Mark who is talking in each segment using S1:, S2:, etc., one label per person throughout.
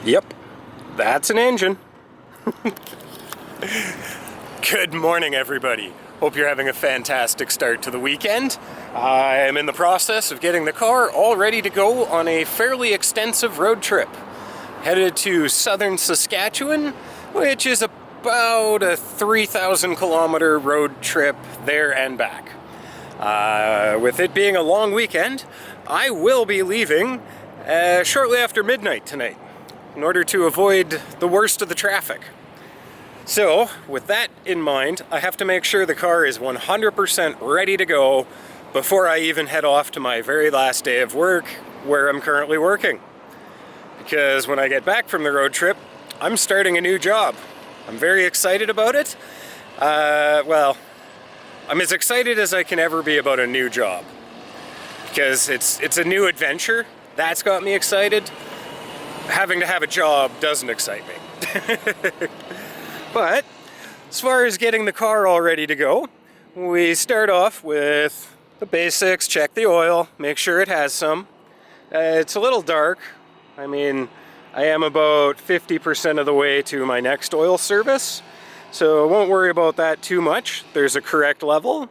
S1: Yep, that's an engine. Good morning, everybody. Hope you're having a fantastic start to the weekend. I am in the process of getting the car all ready to go on a fairly extensive road trip. Headed to southern Saskatchewan, which is about a 3,000 kilometer road trip there and back. With it being a long weekend, I will be leaving shortly after midnight tonight in order to avoid the worst of the traffic. So, with that in mind, I have to make sure the car is 100% ready to go before I even head off to my very last day of work where I'm currently working. Because when I get back from the road trip, I'm starting a new job. I'm very excited about it. Well, I'm as excited as I can ever be about a new job. Because it's a new adventure. That's got me excited. Having to have a job doesn't excite me. But as far as getting the car all ready to go, we start off with the basics, check the oil, make sure it has some. It's a little dark. I mean, I am about 50% of the way to my next oil service, so I won't worry about that too much. There's a correct level.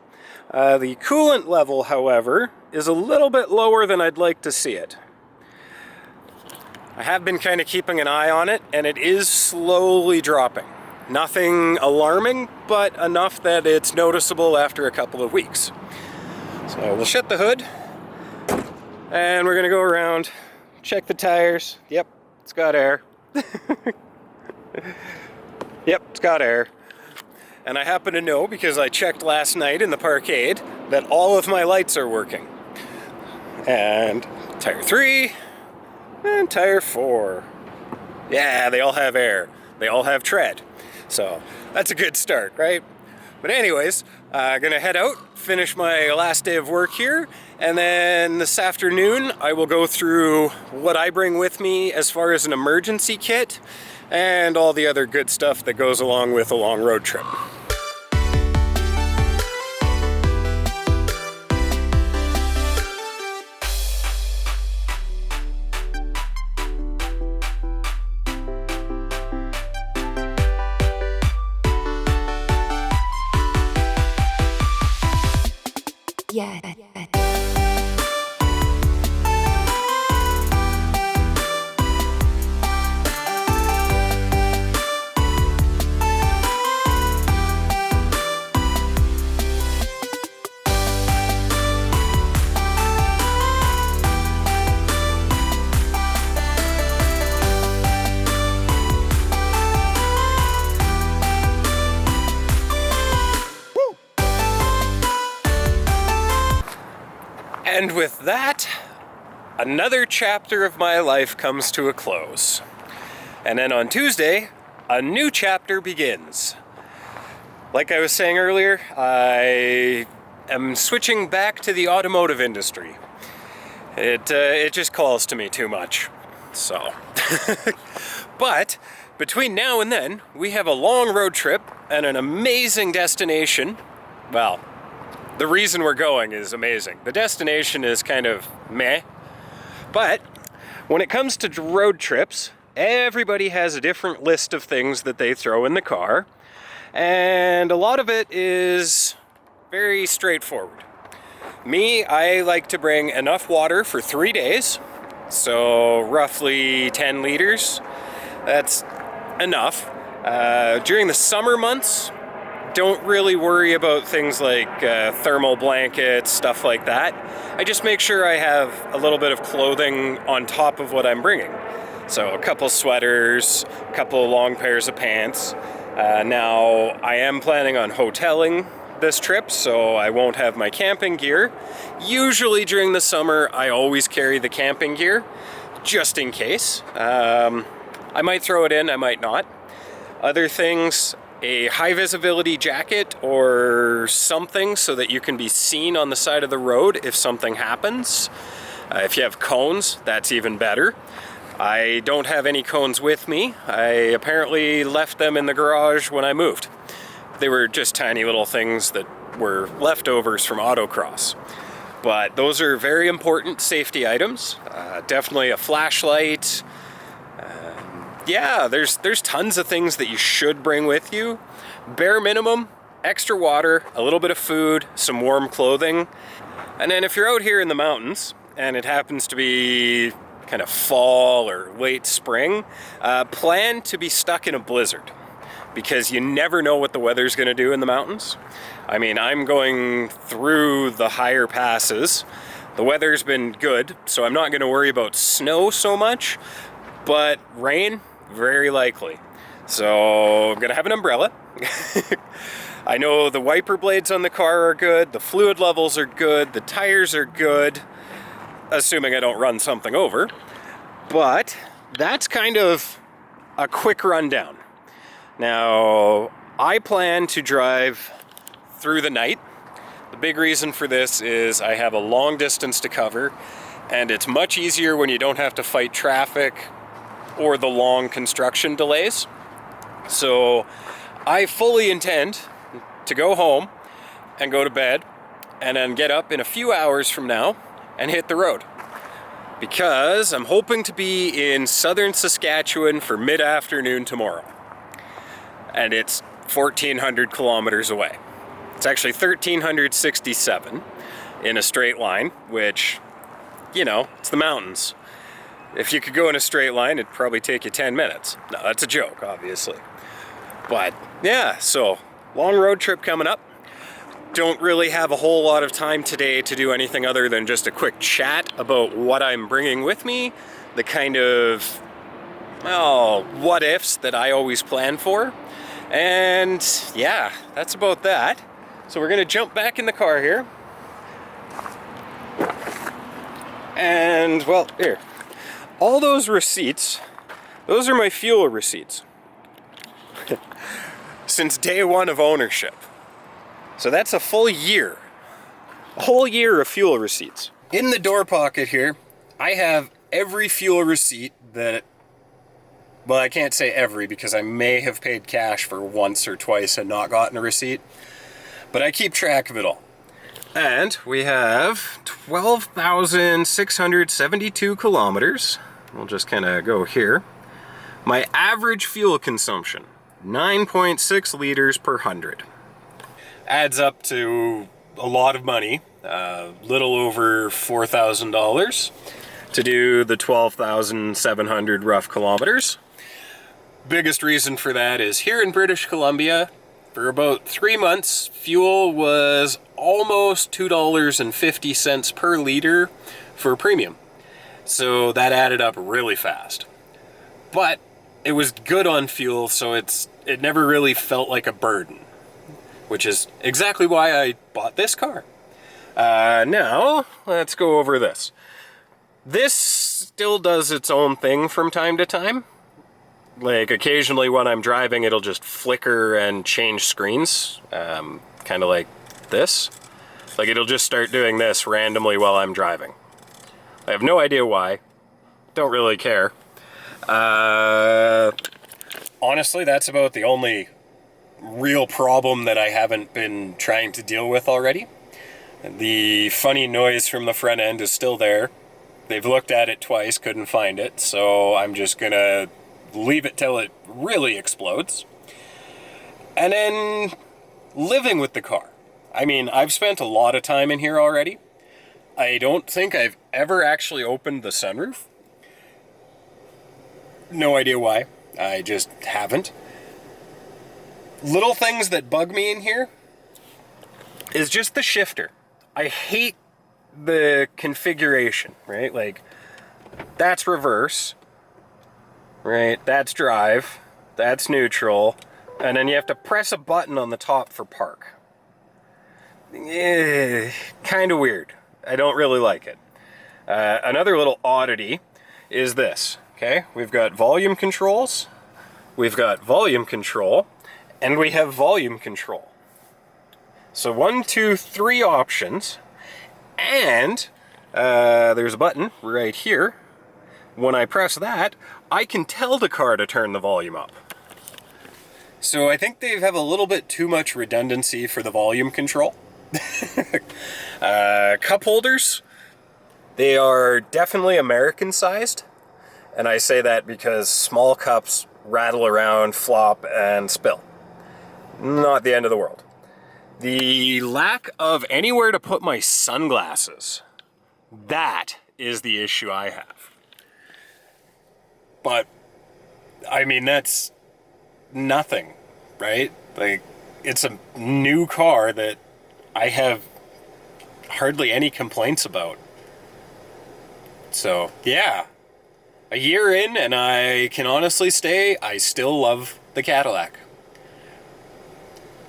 S1: The coolant level, however, is a little bit lower than I'd like to see it. I have been kind of keeping an eye on it, and it is slowly dropping. Nothing alarming, but enough that it's noticeable after a couple of weeks. So we'll shut the hood, and we're gonna go around, check the tires. Yep, it's got air. Yep, it's got air. And I happen to know, because I checked last night in the parkade, that all of my lights are working. And tire 3, and tire 4. Yeah, they all have air. They all have tread. So that's a good start, right? But anyways, gonna head out, finish my last day of work here, and then this afternoon I will go through what I bring with me as far as an emergency kit and all the other good stuff that goes along with a long road trip.
S2: Yeah.
S1: And with that, another chapter of my life comes to a close. And then on Tuesday, a new chapter begins. Like I was saying earlier, I am switching back to the automotive industry. It just calls to me too much. So, but between now and then, we have a long road trip and an amazing destination. Well, the reason we're going is amazing. The destination is kind of meh. But when it comes to road trips, everybody has a different list of things that they throw in the car. And a lot of it is very straightforward. Me, I like to bring enough water for 3 days. So roughly 10 liters. That's enough. During the summer months, don't really worry about things like thermal blankets, stuff like that. I just make sure I have a little bit of clothing on top of what I'm bringing. So a couple sweaters, a couple long pairs of pants. Now, I am planning on hoteling this trip, so I won't have my camping gear. Usually during the summer, I always carry the camping gear, just in case. I might throw it in, I might not. Other things, a high visibility jacket or something so that you can be seen on the side of the road if something happens. If you have cones, that's even better. I don't have any cones with me. I apparently left them in the garage when I moved. They were just tiny little things that were leftovers from autocross. But those are very important safety items. Definitely a flashlight, Yeah, there's tons of things that you should bring with you. Bare minimum, extra water, a little bit of food, some warm clothing. And then if you're out here in the mountains and it happens to be kind of fall or late spring, plan to be stuck in a blizzard, because you never know what the weather's going to do in the mountains. I mean, I'm going through the higher passes. The weather's been good, so I'm not going to worry about snow so much, but rain, very likely. So I'm going to have an umbrella. I know the wiper blades on the car are good, the fluid levels are good, the tires are good, assuming I don't run something over. But that's kind of a quick rundown. Now, I plan to drive through the night. The big reason for this is I have a long distance to cover, and it's much easier when you don't have to fight traffic or the long construction delays. So I fully intend to go home and go to bed and then get up in a few hours from now and hit the road, because I'm hoping to be in southern Saskatchewan for mid-afternoon tomorrow. And it's 1,400 kilometers away. It's actually 1,367 in a straight line, which, you know, it's the mountains. If you could go in a straight line, it'd probably take you 10 minutes. No, that's a joke, obviously. But yeah, so long road trip coming up. Don't really have a whole lot of time today to do anything other than just a quick chat about what I'm bringing with me, the kind of, well, what ifs that I always plan for. And yeah, that's about that. So we're gonna jump back in the car here. And well, here, all those receipts, those are my fuel receipts. Since day one of ownership. So that's a full year. A whole year of fuel receipts. In the door pocket here, I have every fuel receipt that, well, I can't say every because I may have paid cash for once or twice and not gotten a receipt, but I keep track of it all. And we have 12,672 kilometers. We'll just kind of go here. My average fuel consumption, 9.6 liters per 100. Adds up to a lot of money, little over $4,000 to do the 12,700 rough kilometers. Biggest reason for that is here in British Columbia, for about 3 months, fuel was almost $2.50 per liter for premium. So that added up really fast. But it was good on fuel, so it never really felt like a burden, which is exactly why I bought this car. Now, let's go over this. This still does its own thing from time to time. Like occasionally when I'm driving, it'll just flicker and change screens, kind of like this. Like it'll just start doing this randomly while I'm driving. I have no idea why. Don't really care. Honestly, that's about the only real problem that I haven't been trying to deal with already. The funny noise from the front end is still there. They've looked at it twice, couldn't find it, so I'm just gonna leave it till it really explodes. And then living with the car. I mean, I've spent a lot of time in here already. I don't think I've ever actually opened the sunroof. No idea why. I just haven't. Little things that bug me in here is just the shifter. I hate the configuration, right? Like, that's reverse, right? That's drive, that's neutral, and then you have to press a button on the top for park. Kind of weird. I don't really like it. Another little oddity is this, okay? We've got volume controls, we've got volume control, and we have volume control. So 1, 2, 3 options, and there's a button right here. When I press that, I can tell the car to turn the volume up. So I think they have a little bit too much redundancy for the volume control. Cup holders, they are definitely American sized. And I say that because small cups rattle around, flop, and spill. Not the end of the world. The lack of anywhere to put my sunglasses, that is the issue I have. But, I mean, that's nothing, right? Like, it's a new car that I have hardly any complaints about. So, yeah. A year in, and I can honestly say I still love the Cadillac.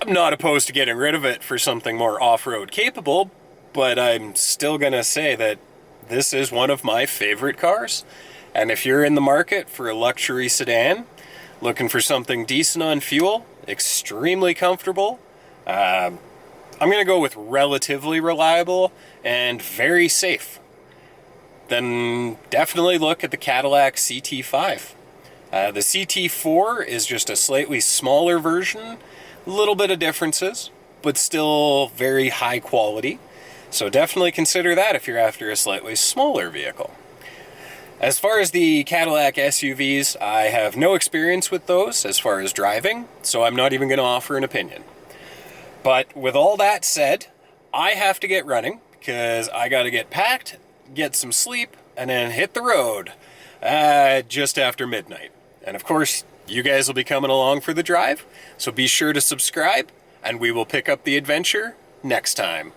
S1: I'm not opposed to getting rid of it for something more off-road capable, but I'm still gonna say that this is one of my favorite cars. And if you're in the market for a luxury sedan, looking for something decent on fuel, extremely comfortable, I'm gonna go with relatively reliable and very safe, then definitely look at the Cadillac CT5. The CT4 is just a slightly smaller version, a little bit of differences, but still very high quality. So definitely consider that if you're after a slightly smaller vehicle. As far as the Cadillac SUVs, I have no experience with those as far as driving, so I'm not even going to offer an opinion. But with all that said, I have to get running because I got to get packed, get some sleep, and then hit the road just after midnight. And of course, you guys will be coming along for the drive, so be sure to subscribe, and we will pick up the adventure next time.